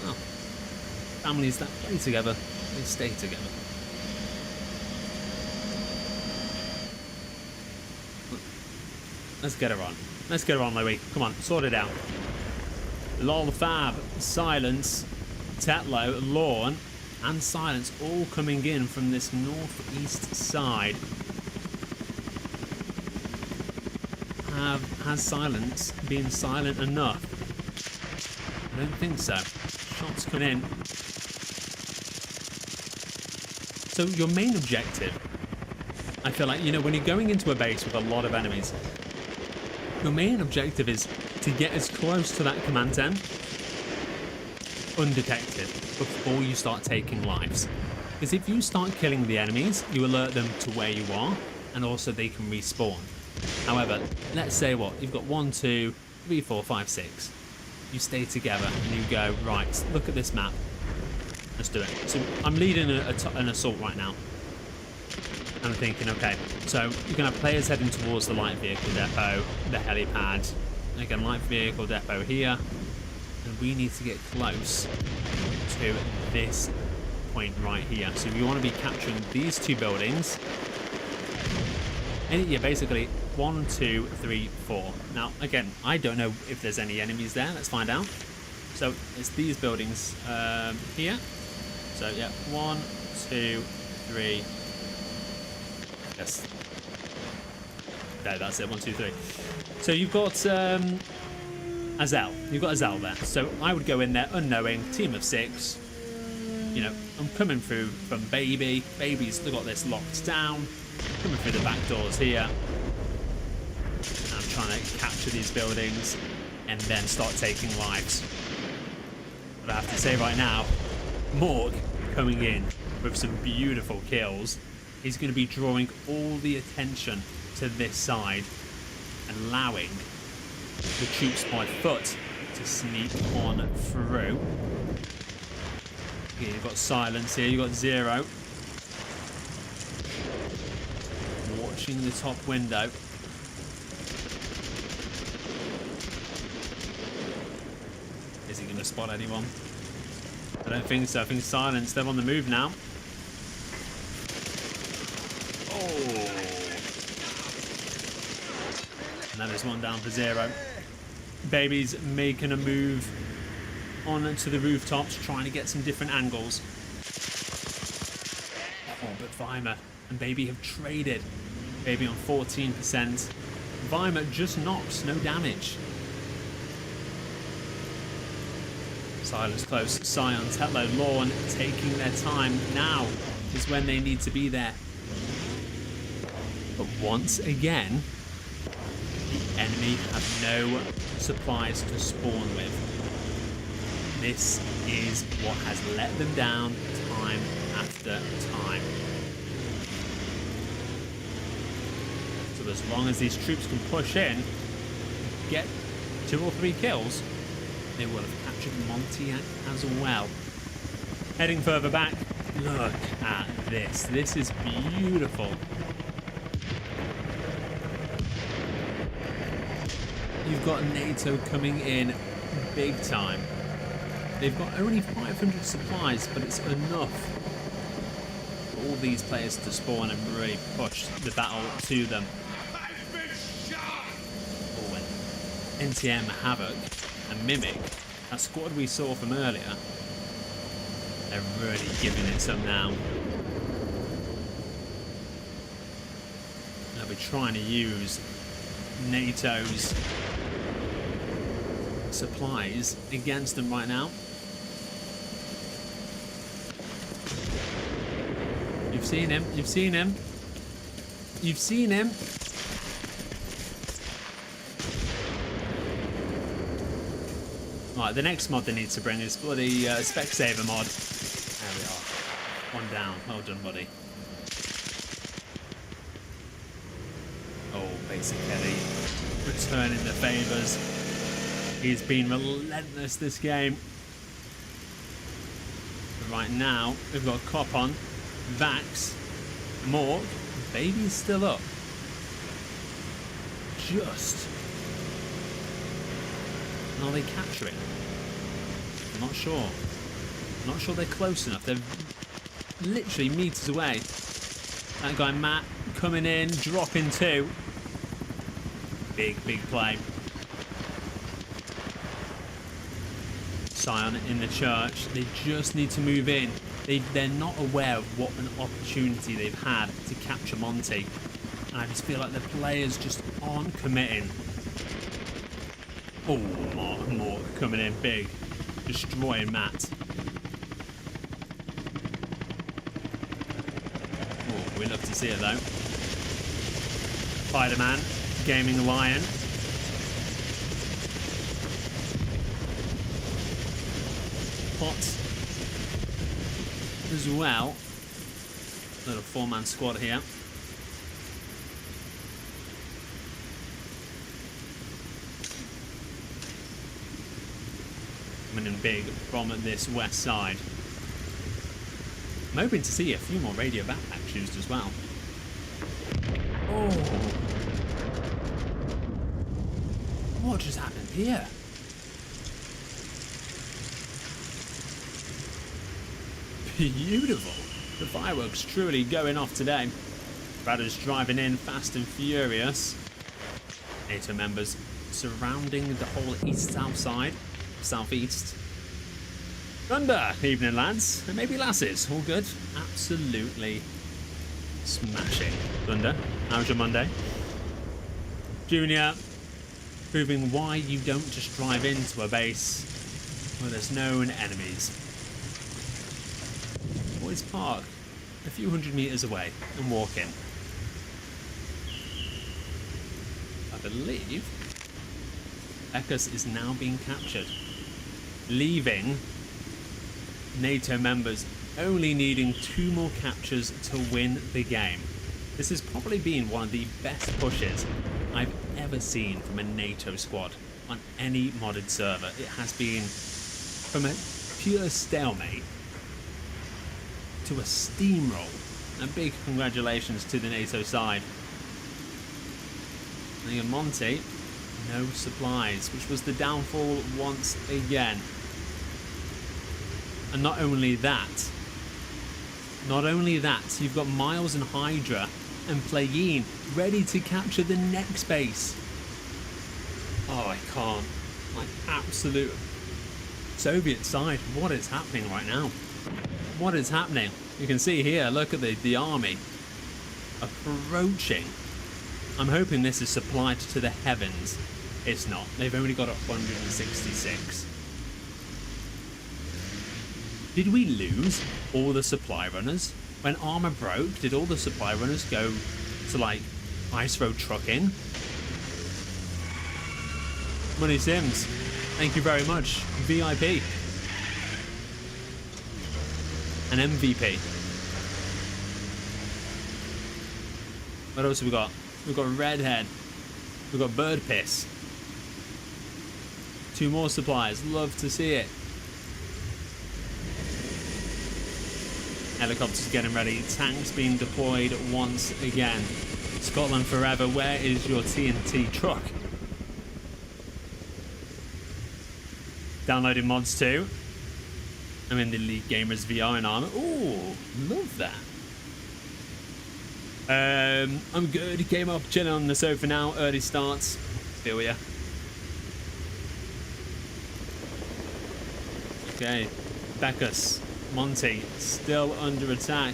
Well, families that play together, they stay together. Let's get her on. Let's get her on, Louis. Come on, sort it out. Lol, Fab, Silence, Tetlow, Lawn, and Silence all coming in from this northeast side. Has Silence been silent enough? I don't think so. Shots come in. So your main objective, I feel like, you know, when you're going into a base with a lot of enemies, your main objective is to get as close to that command tent undetected before you start taking lives. Because if you start killing the enemies, you alert them to where you are, and also they can respawn. However, let's say what, you've got 1, 2, 3, 4, 5, 6. You stay together and you go, right, look at this map. Let's do it. So I'm leading an assault right now. I'm thinking, okay, so you're going to have players heading towards the light vehicle depot, the helipad. Again, light vehicle depot here. And we need to get close to this point right here. So you want to be capturing these 2 buildings. And yeah, basically 1, 2, 3, 4. Now, again, I don't know if there's any enemies there. Let's find out. So it's these buildings here. So yeah, 1, 2, 3. Yes. No, that's it. 1, 2, 3. So you've got Azel. You've got Azel there. So I would go in there unknowing, team of 6. You know, I'm coming through from Baby. Baby's got this locked down. Coming through the back doors here. And I'm trying to capture these buildings and then start taking lives. But I have to say right now, Morg coming in with some beautiful kills. He's going to be drawing all the attention to this side, allowing the troops by foot to sneak on through. Okay, you've got Silence here, you've got Zero. Watching the top window. Is he going to spot anyone? I don't think so. I think Silence, they're on the move now. Oh. And that is one down for Zero. Baby's making a move onto the rooftops, trying to get some different angles. Oh, but Weimar and Baby have traded. Baby on 14%. Weimar just knocks, no damage. Silence close. Scion, Tetlow, Lorne taking their time. Now is when they need to be there. But once again, the enemy have no supplies to spawn with. This is what has let them down time after time. So as long as these troops can push in, get 2 or 3 kills, they will have captured Montiac as well. Heading further back, look at this. This is beautiful. You've got NATO coming in big time. They've got only 500 supplies, but it's enough for all these players to spawn and really push the battle to them. Oh, and NTM, Havoc, and Mimic, that squad we saw from earlier, they're really giving it some now. They'll be trying to use NATO's supplies against them right now. You've seen him, you've seen him, you've seen him. Right, the next mod they need to bring is bloody Spectating mod. There we are. 1 down. Well done, buddy. Oh, basically returning the favours. He's been relentless this game. But right now, we've got Cop on, Vax, Morg. Baby's still up. Just. And are they capturing? I'm not sure. I'm not sure they're close enough. They're literally meters away. That guy Matt coming in, dropping 2. Big play. Scion in the church. They just need to move in. They're not aware of what an opportunity they've had to capture Monty. And I just feel like the players just aren't committing. Oh, more coming in big. Destroying Matt. Oh, we love to see it though. Spider-Man, Gaming Lion. Pot as well. Little 4-man squad here. Coming in big from this west side. I'm hoping to see a few more radio backpacks used as well. Oh. What just happened here? beautiful. The fireworks truly going off today. Raiders driving in fast and furious. NATO members surrounding the whole east-south side, southeast. Thunder, evening lads, and maybe lasses, all good. Absolutely smashing. Thunder, how's your Monday? Junior, proving why you don't just drive into a base where there's known enemies. Always park a few hundred meters away and walk in. I believe Ekus is now being captured, leaving NATO members only needing 2 more captures to win the game. This has probably been one of the best pushes I've ever seen from a NATO squad on any modded server. It has been from a pure stalemate to a steamroll. A big congratulations to the NATO side. And Monty, no supplies, which was the downfall once again. And not only that, you've got Miles and Hydra and Playin ready to capture the next base. Oh, I can't. Like, absolute Soviet side, what is happening right now? What is happening? You can see here, look at the army approaching. I'm hoping this is supplied to the heavens. It's not. They've only got 166. Did we lose all the supply runners? When Arma broke, did all the supply runners go to, like, ice road trucking? Money Sims, thank you very much. VIP. An MVP. What else have we got? We've got Redhead. We've got Bird Piss. 2 more supplies. Love to see it. Helicopters getting ready. Tanks being deployed once again. Scotland forever. Where is your TNT truck? Downloading mods too. I'm in the League Gamers VR in Arma. Ooh, love that. I'm good. Came up chilling on the sofa now. Early starts. Feel ya. Okay. Beckus. Monty still under attack.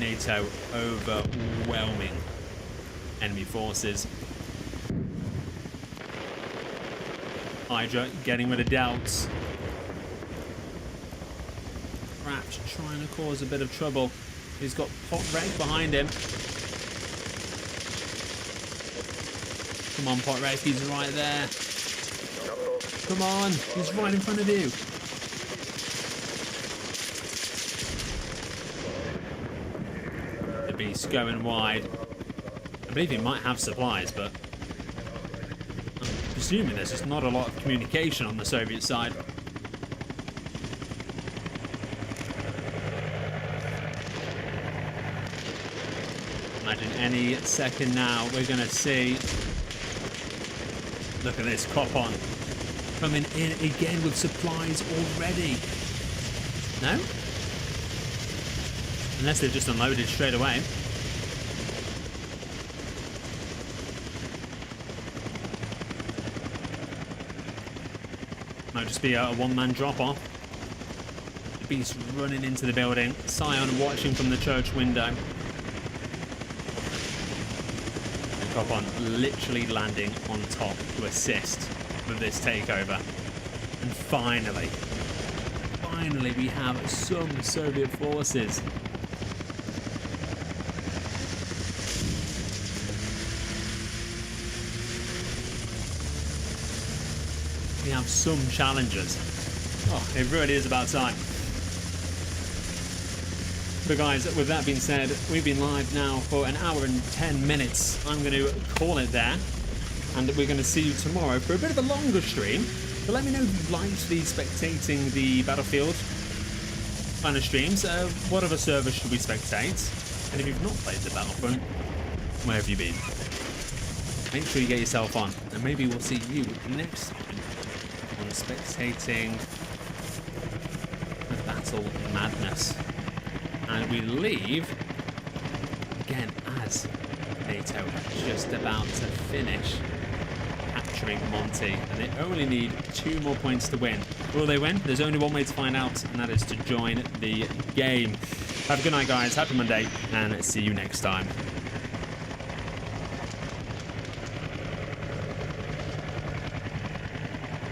NATO overwhelming enemy forces. Hydra getting rid of doubts. Perhaps trying to cause a bit of trouble. He's got Pot Wreck behind him. Come on, Pot Wreck, he's right there. Come on, he's right in front of you. The beast going wide. I believe he might have supplies, but I'm presuming there's just not a lot of communication on the Soviet side. Imagine any second now we're going to see. Look at this, Cop on. Coming in again with supplies already. No? Unless they've just unloaded straight away. Might just be a one-man drop-off. The beast running into the building. Scion watching from the church window. And Cop on literally landing on top to assist with this takeover. And finally we have some Soviet forces. We have some challengers. Oh, it really is about time. But guys, with that being said, we've been live now for an hour and 10 minutes. I'm going to call it there. And we're going to see you tomorrow for a bit of a longer stream. But let me know if you liked the Spectating the Battlefield kind of streams. What other servers should we spectate? And if you've not played the Battlefront, where have you been? Make sure you get yourself on. And maybe we'll see you next time on Spectating battle madness. And we leave, again, as NATO are just about to finish capturing Monty. And they only need 2 more points to win. Will they win? There's only one way to find out, and that is to join the game. Have a good night, guys. Happy Monday, and see you next time.